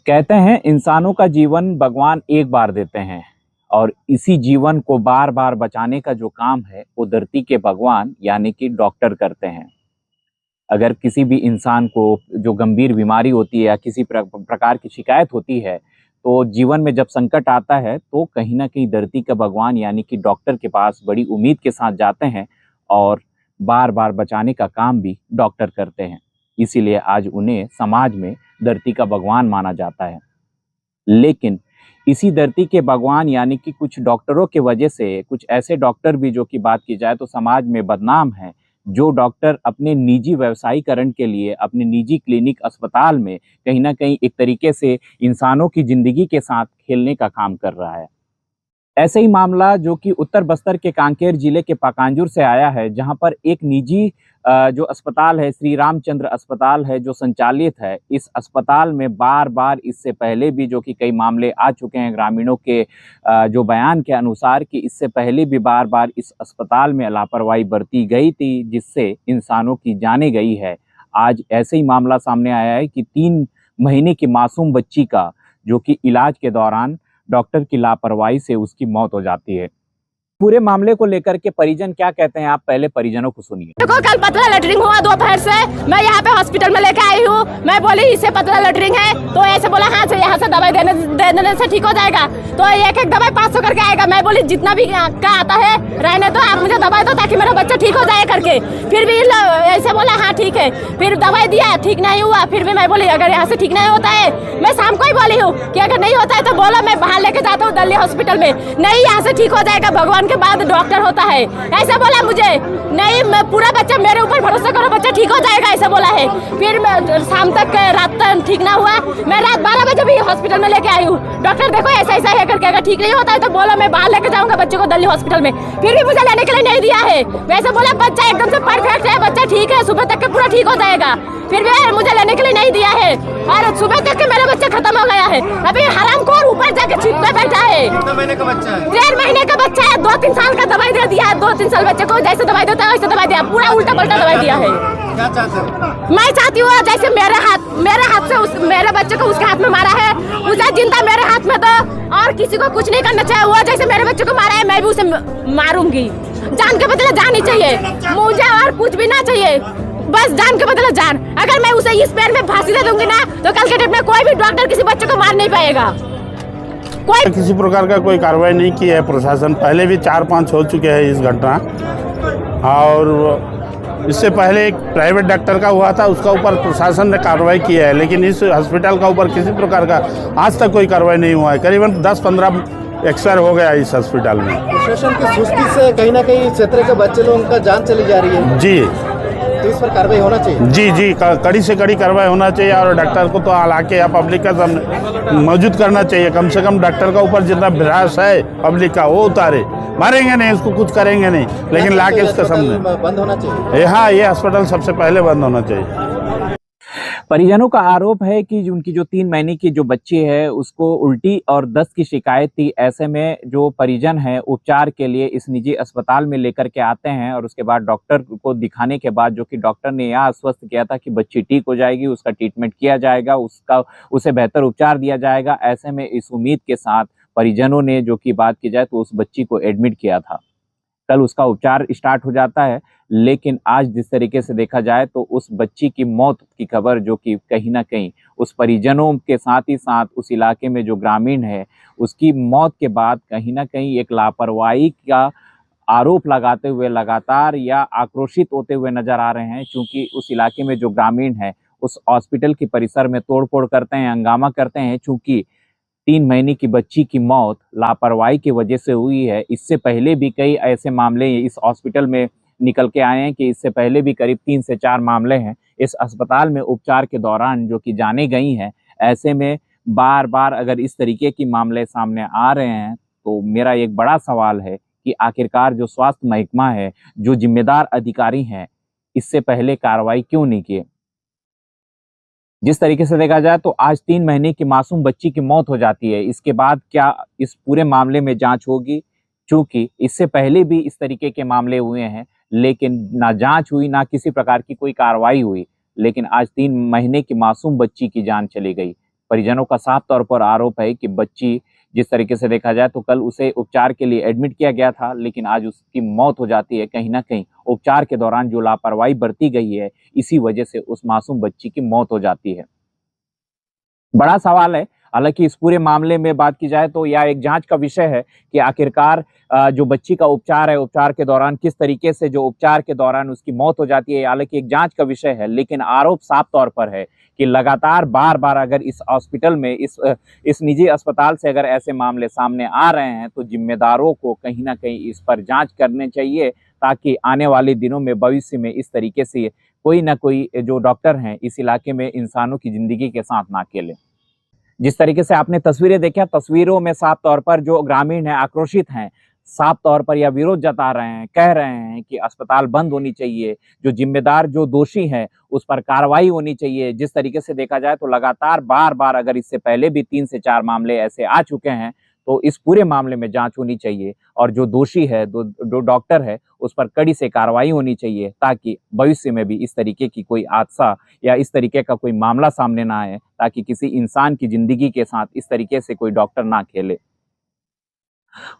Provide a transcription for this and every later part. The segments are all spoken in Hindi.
कहते हैं इंसानों का जीवन भगवान एक बार देते हैं और इसी जीवन को बार बार बचाने का जो काम है वो धरती के भगवान यानी कि डॉक्टर करते हैं। अगर किसी भी इंसान को जो गंभीर बीमारी होती है या किसी प्रकार की शिकायत होती है तो जीवन में जब संकट आता है तो कहीं ना कहीं धरती का भगवान यानी कि डॉक्टर के पास बड़ी उम्मीद के साथ जाते हैं और बार बार बचाने का काम भी डॉक्टर करते हैं। इसीलिए आज उन्हें समाज में धरती का भगवान माना जाता है। लेकिन इसी धरती के भगवान यानी कि कुछ डॉक्टरों के वजह से कुछ ऐसे डॉक्टर भी जो कि बात की जाए तो समाज में बदनाम हैं, जो डॉक्टर अपने निजी व्यवसायीकरण के लिए अपने निजी क्लिनिक अस्पताल में कहीं ना कहीं एक तरीके से इंसानों की जिंदगी के साथ खेलने का काम कर रहा है। ऐसे ही मामला जो कि उत्तर बस्तर के कांकेर जिले के पाकांजुर से आया है, जहां पर एक निजी जो अस्पताल है, श्री रामचंद्र अस्पताल है जो संचालित है। इस अस्पताल में बार बार इससे पहले भी जो कि कई मामले आ चुके हैं ग्रामीणों के जो बयान के अनुसार कि इससे पहले भी बार बार इस अस्पताल में लापरवाही बरती गई थी जिससे इंसानों की जानें गई है। आज ऐसे ही मामला सामने आया है कि 3 महीने की मासूम बच्ची का जो कि इलाज के दौरान डॉक्टर की लापरवाही से उसकी मौत हो जाती है। पूरे मामले को लेकर के परिजन क्या कहते हैं, आप पहले परिजनों को सुनिए। देखो, कल पतला लेटरिंग हुआ दोपहर से, मैं यहाँ पे हॉस्पिटल में लेके आई हूँ। मैं बोली इससे पतला लेटरिंग है तो ऐसे बोला हाँ से यहाँ से दवाई देने से ठीक हो जाएगा। तो एक एक दवाई 500 करके आएगा। मैं बोली जितना भी का आता है रहने दो, आप मुझे दवाई दो ताकि मेरा बच्चा ठीक हो जाए करके। फिर भी ऐसे बोला हाँ ठीक है। फिर दवाई दिया, ठीक नहीं हुआ। फिर भी मैं बोली अगर यहाँ से ठीक नहीं होता है, मैं शाम को ही बोली हूँ कि अगर नहीं होता है तो बोलो, मैं बाहर लेके जाता हूँ दिल्ली हॉस्पिटल में। नहीं, यहाँ से ठीक हो जाएगा, भगवान के बाद डॉक्टर होता है, ऐसा बोला मुझे। नहीं, मैं पूरा बच्चा मेरे ऊपर भरोसा करो, बच्चा ठीक हो जाएगा, ऐसा बोला है। फिर मैं शाम तक रात तक ठीक ना हुआ। मैं रात 12 बजे भी हॉस्पिटल में लेके आई हूँ। डॉक्टर देखो ऐसा ऐसा है करके, अगर ठीक नहीं होता है तो बोलो, मैं बाहर लेके जाऊंगा बच्चे को दिल्ली हॉस्पिटल में। फिर भी मुझे लेने के लिए नहीं दिया है। वैसे बोला बच्चा एकदम से परफेक्ट है, बच्चा ठीक है, सुबह तक के पूरा ठीक हो जाएगा। फिर भी मुझे लेने के लिए नहीं दिया है और सुबह तक के मेरा बच्चा खत्म हो गया है। अभी हरामखोर ऊपर जाके छीप पे बैठा है। कितने महीने का बच्चा है? 1.5 महीने का बच्चा है। 2-3 साल का दवाई दे दिया है। 2-3 साल बच्चे को जैसे दवाई देता है वैसे दवाई दिया, पूरा उल्टा पलटा दवाई दिया है। क्या चाहते हो? मैं चाहती हूँ जैसे मेरे हाथ से मेरे बच्चे को उसके हाथ में मारा है, उसे जिंदा मेरे हाथ में दो और किसी को कुछ नहीं करना चाहिए। वो जैसे मेरे बच्चे को मारा है मैं भी उसे मारूंगी। जान के बदले जान ही चाहिए मुझे, और कुछ भी ना चाहिए, बस जान के बदले जान। अगर मैं उसे इस पैर में फांसी दे दूंगी ना तो कल के डेट में कोई भी डॉक्टर किसी बच्चे को मार नहीं पाएगा। कोई किसी प्रकार का कोई कार्रवाई नहीं की है प्रशासन। पहले भी 4-5 हो चुके हैं इस घटना, और इससे पहले एक प्राइवेट डॉक्टर का हुआ था, उसका ऊपर प्रशासन ने कार्रवाई की है, लेकिन इस हॉस्पिटल का ऊपर किसी प्रकार का आज तक कोई कार्रवाई नहीं हुआ है। करीबन 10-15 एक्सपायर हो गया इस हॉस्पिटल में। प्रशासन की सुस्ती से कहीं ना कहीं क्षेत्र के बच्चे लोगों का जान चली जा रही है जी, तो इस पर कार्रवाई होना चाहिए। जी, कड़ी से कड़ी कार्रवाई होना चाहिए और डॉक्टर को तो हालांकि या पब्लिक का सामने मौजूद करना चाहिए। कम से कम डॉक्टर का ऊपर जितना भ्रास है पब्लिक का वो उतारे। मारेंगे नहीं, उसको कुछ करेंगे नहीं, लेकिन लाके उसके सामने बंद होना चाहिए। हाँ, ये अस्पताल सबसे पहले बंद होना चाहिए। परिजनों का आरोप है कि उनकी जो 3 महीने की जो बच्ची है उसको उल्टी और दस्त की शिकायत थी। ऐसे में जो परिजन है उपचार के लिए इस निजी अस्पताल में लेकर के आते हैं और उसके बाद डॉक्टर को दिखाने के बाद जो कि डॉक्टर ने यह आश्वस्त किया था कि बच्ची ठीक हो जाएगी, उसका ट्रीटमेंट किया जाएगा, उसे बेहतर उपचार दिया जाएगा। ऐसे में इस उम्मीद के साथ परिजनों ने जो कि बात की जाए तो उस बच्ची को एडमिट किया था। कल उसका उपचार स्टार्ट हो जाता है, लेकिन आज जिस तरीके से देखा जाए तो उस बच्ची की मौत की खबर जो कि कहीं ना कहीं उस परिजनों के साथ ही साथ उस इलाके में जो ग्रामीण है उसकी मौत के बाद कहीं ना कहीं एक लापरवाही का आरोप लगाते हुए लगातार या आक्रोशित होते हुए नजर आ रहे हैं। क्योंकि उस इलाके में जो ग्रामीण है उस हॉस्पिटल के परिसर में तोड़फोड़ करते हैं, हंगामा करते हैं। चूंकि 3 महीने की बच्ची की मौत लापरवाही की वजह से हुई है। इससे पहले भी कई ऐसे मामले इस हॉस्पिटल में निकल के आए हैं कि इससे पहले भी करीब 3 से 4 मामले हैं इस अस्पताल में उपचार के दौरान जो कि जाने गई हैं। ऐसे में बार बार अगर इस तरीके की मामले सामने आ रहे हैं तो मेरा एक बड़ा सवाल है कि आखिरकार जो स्वास्थ्य महकमा है, जो जिम्मेदार अधिकारी हैं, इससे पहले कार्रवाई क्यों नहीं किए। जिस तरीके से देखा जाए तो आज 3 महीने की मासूम बच्ची की मौत हो जाती है। इसके बाद क्या इस पूरे मामले में जांच होगी? चूंकि इससे पहले भी इस तरीके के मामले हुए हैं, लेकिन ना जांच हुई, ना किसी प्रकार की कोई कार्रवाई हुई। लेकिन आज 3 महीने की मासूम बच्ची की जान चली गई। परिजनों का साफ तौर पर आरोप है कि बच्ची, जिस तरीके से देखा जाए तो कल उसे उपचार के लिए एडमिट किया गया था, लेकिन आज उसकी मौत हो जाती है। कहीं ना कहीं उपचार के दौरान जो लापरवाही बरती गई है, इसी वजह से उस मासूम बच्ची की मौत हो जाती है। बड़ा सवाल है, हालांकि इस पूरे मामले में बात की जाए तो यह एक जांच का विषय है कि आखिरकार जो बच्ची का उपचार है, उपचार के दौरान किस तरीके से जो उपचार के दौरान उसकी मौत हो जाती है, हालांकि एक जांच का विषय है। लेकिन आरोप साफ तौर पर है कि लगातार बार-बार अगर इस हॉस्पिटल में, इस निजी अस्पताल से अगर ऐसे मामले सामने आ रहे हैं तो जिम्मेदारों को कहीं ना कहीं इस पर जांच करनी चाहिए, ताकि आने वाले दिनों में, भविष्य में इस तरीके से कोई ना कोई जो डॉक्टर हैं इस इलाके में इंसानों की जिंदगी के साथ ना खेलें। जिस तरीके से आपने तस्वीरें देखा, तस्वीरों में साफ तौर पर जो ग्रामीण हैं आक्रोशित हैं, साफ तौर पर यह विरोध जता रहे हैं, कह रहे हैं कि अस्पताल बंद होनी चाहिए, जो जिम्मेदार, जो दोषी हैं उस पर कार्रवाई होनी चाहिए। जिस तरीके से देखा जाए तो लगातार बार-बार, अगर इससे पहले भी 3 से 4 मामले ऐसे आ चुके हैं, तो इस पूरे मामले में जांच होनी चाहिए और जो दोषी है, जो डॉक्टर है, उस पर कड़ी से कार्रवाई होनी चाहिए, ताकि भविष्य में भी इस तरीके की कोई हादसा या इस तरीके का कोई मामला सामने ना आए, ताकि किसी इंसान की जिंदगी के साथ इस तरीके से कोई डॉक्टर ना खेले।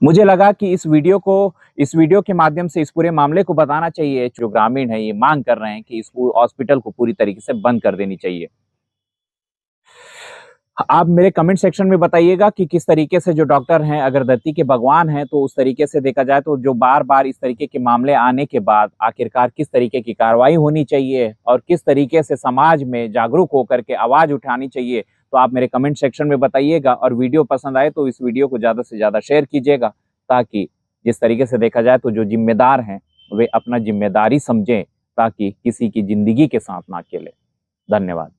मुझे लगा कि इस वीडियो के माध्यम से इस पूरे मामले को बताना चाहिए। जो ग्रामीण है ये मांग कर रहे हैं कि इस हॉस्पिटल को पूरी तरीके से बंद कर देनी चाहिए। आप मेरे कमेंट सेक्शन में बताइएगा कि किस तरीके से जो डॉक्टर हैं, अगर धरती के भगवान हैं, तो उस तरीके से देखा जाए तो जो बार-बार इस तरीके के मामले आने के बाद आखिरकार किस तरीके की कार्रवाई होनी चाहिए और किस तरीके से समाज में जागरूक होकर के आवाज उठानी चाहिए, तो आप मेरे कमेंट सेक्शन में बताइएगा। और वीडियो पसंद आए तो इस वीडियो को ज़्यादा से ज़्यादा शेयर कीजिएगा, ताकि जिस तरीके से देखा जाए तो जो जिम्मेदार हैं वे अपना जिम्मेदारी समझें, ताकि किसी की जिंदगी के साथ ना खेलें। धन्यवाद।